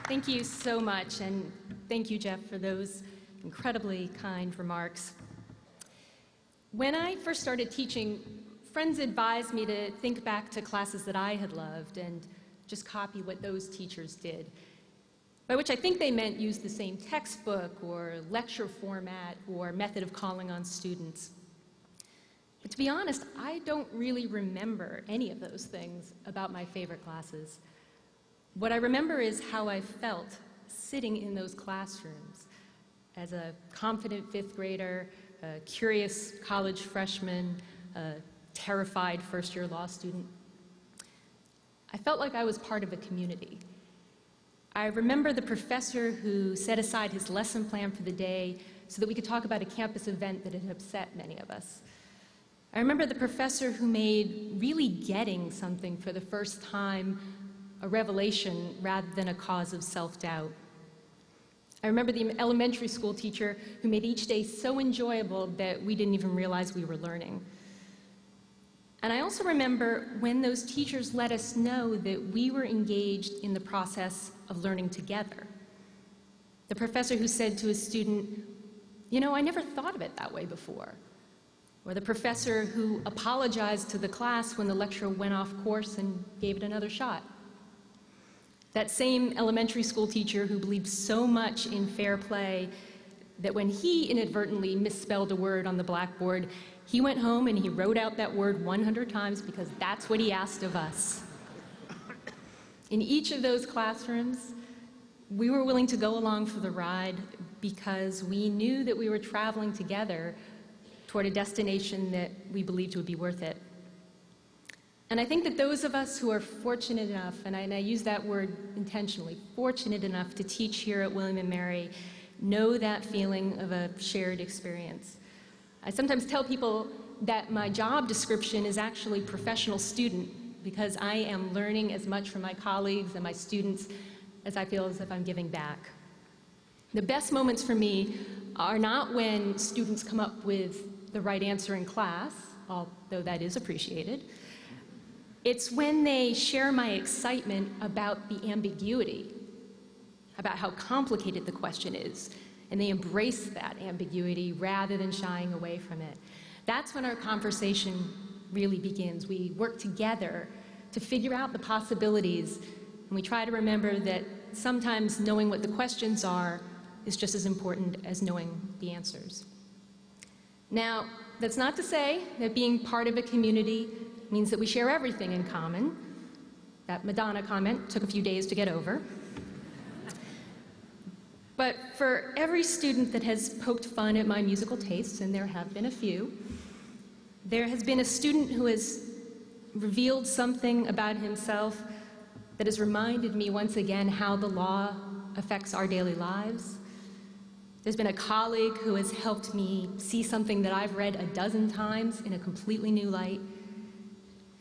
Thank you so much, and thank you, Jeff, for those incredibly kind remarks. When I first started teaching, friends advised me to think back to classes that I had loved and just copy what those teachers did, by which I think they meant use the same textbook or lecture format or method of calling on students. But to be honest, I don't really remember any of those things about my favorite classes. What I remember is how I felt sitting in those classrooms as a confident fifth grader, a curious college freshman, a terrified first-year law student. I felt like I was part of a community. I remember the professor who set aside his lesson plan for the day so that we could talk about a campus event that had upset many of us. I remember the professor who made really getting something for the first time a revelation rather than a cause of self-doubt. I remember the elementary school teacher who made each day so enjoyable that we didn't even realize we were learning. And I also remember when those teachers let us know that we were engaged in the process of learning together. The professor who said to a student, "You know, I never thought of it that way before." Or the professor who apologized to the class when the lecturer went off course and gave it another shot. That same elementary school teacher who believed so much in fair play that when he inadvertently misspelled a word on the blackboard, he went home and he wrote out that word 100 times because that's what he asked of us. In each of those classrooms, we were willing to go along for the ride because we knew that we were traveling together toward a destination that we believed would be worth it. And I think that those of us who are fortunate enough, and I use that word intentionally, fortunate enough to teach here at William & Mary, know that feeling of a shared experience. I sometimes tell people that my job description is actually professional student because I am learning as much from my colleagues and my students as I feel as if I'm giving back. The best moments for me are not when students come up with the right answer in class, although that is appreciated. It's when they share my excitement about the ambiguity, about how complicated the question is, and they embrace that ambiguity rather than shying away from it. That's when our conversation really begins. We work together to figure out the possibilities, and we try to remember that sometimes knowing what the questions are is just as important as knowing the answers. Now, that's not to say that being part of a community means that we share everything in common. That Madonna comment took a few days to get over. But for every student that has poked fun at my musical tastes, and there have been a few, there has been a student who has revealed something about himself that has reminded me once again how the law affects our daily lives. There's been a colleague who has helped me see something that I've read a dozen times in a completely new light.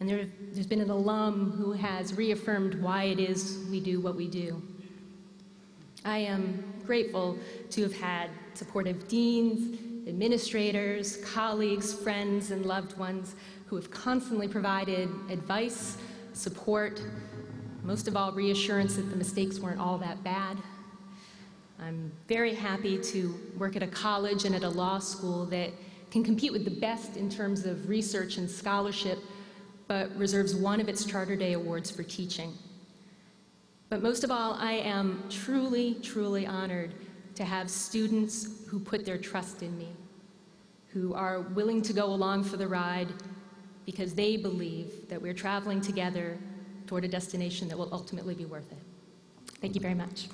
And there's been an alum who has reaffirmed why it is we do what we do. I am grateful to have had supportive deans, administrators, colleagues, friends, and loved ones who have constantly provided advice, support, most of all reassurance that the mistakes weren't all that bad. I'm very happy to work at a college and at a law school that can compete with the best in terms of research and scholarship, but reserves one of its Charter Day awards for teaching. But most of all, I am truly, truly honored to have students who put their trust in me, who are willing to go along for the ride because they believe that we're traveling together toward a destination that will ultimately be worth it. Thank you very much.